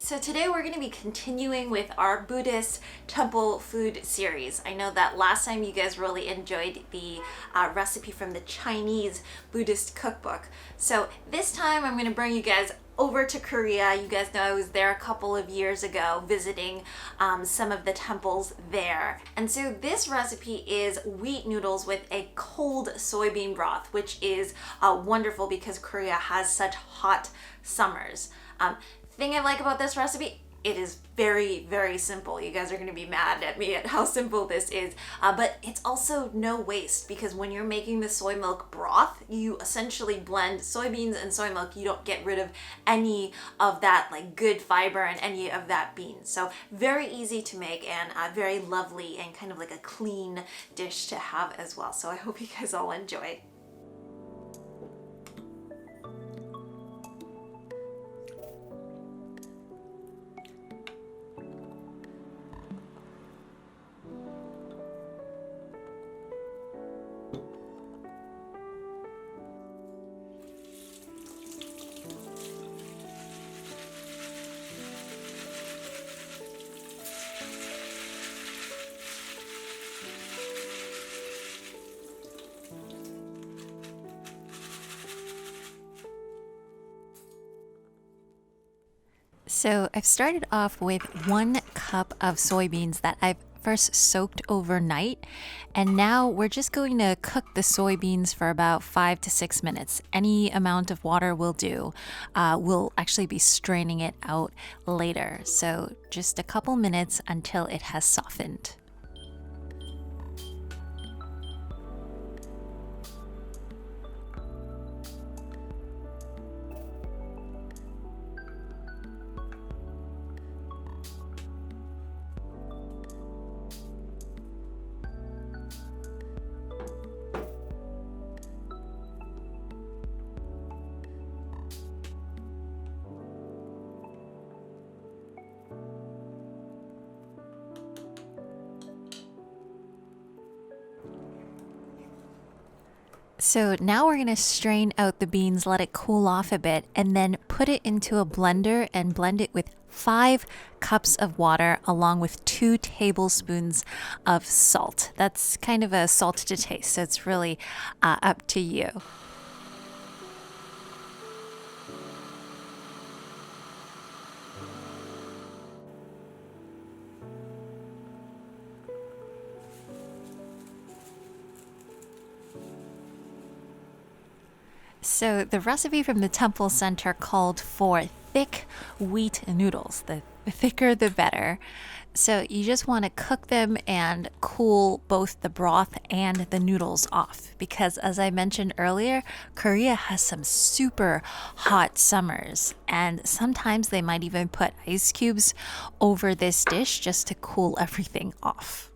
So today we're going to be continuing with our Buddhist temple food series. I know that last time you guys really enjoyed the recipe from the Chinese Buddhist cookbook. So this time I'm going to bring you guys over to Korea. You guys know I was there a couple of years ago visiting some of the temples there. And so this recipe is wheat noodles with a cold soybean broth, which is wonderful because Korea has such hot summers. Thing I like about this recipe, it is very, very simple. You guys are going to be mad at me at how simple this is, but it's also no waste because when you're making the soy milk broth, you essentially blend soybeans and soy milk. You don't get rid of any of that like good fiber and any of that bean. So very easy to make and very lovely and kind of like a clean dish to have as well. So I hope you guys all enjoy. So I've started off with 1 cup of soybeans that I've first soaked overnight, and now we're just going to cook the soybeans for about 5 to 6 minutes. Any amount of water will do. We'll actually be straining it out later, so just a couple minutes until it has softened. So now we're going to strain out the beans, let it cool off a bit, and then put it into a blender and blend it with 5 cups of water along with 2 tablespoons of salt. That's kind of a salt to taste, so it's really up to you. So the recipe from the Temple Center called for thick wheat noodles. The thicker the better. So you just want to cook them and cool both the broth and the noodles off because as I mentioned earlier, Korea has some super hot summers and sometimes they might even put ice cubes over this dish just to cool everything off.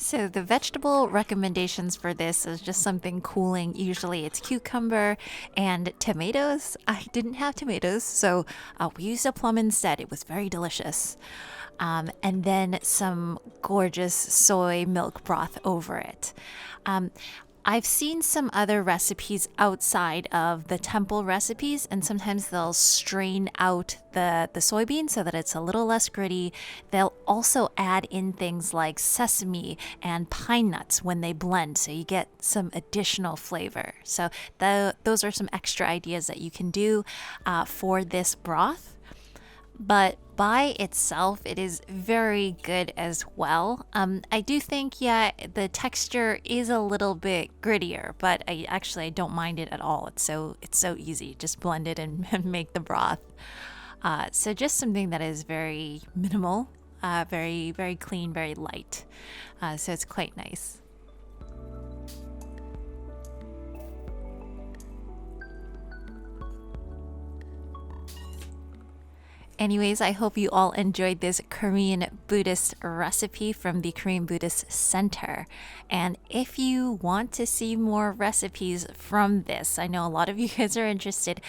So the vegetable recommendations for this is just something cooling. Usually it's cucumber and tomatoes. I didn't have tomatoes, so we used a plum instead. It was very delicious. And then some gorgeous soy milk broth over it. I've seen some other recipes outside of the temple recipes, and sometimes they'll strain out the soybean so that it's a little less gritty. They'll also add in things like sesame and pine nuts when they blend, so you get some additional flavor. So those are some extra ideas that you can do for this broth. But by itself, it is very good as well. I do think, yeah, the texture is a little bit grittier, but I don't mind it at all. It's so easy. Just blend it and make the broth. So just something that is very minimal, very, very clean, very light. So it's quite nice. Anyways, I hope you all enjoyed this Korean Buddhist recipe from the Korean Buddhist Center. And if you want to see more recipes from this, I know a lot of you guys are interested,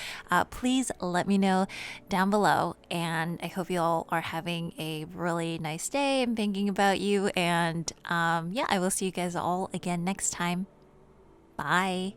please let me know down below. And I hope you all are having a really nice day. I'm thinking about you. And yeah, I will see you guys all again next time. Bye.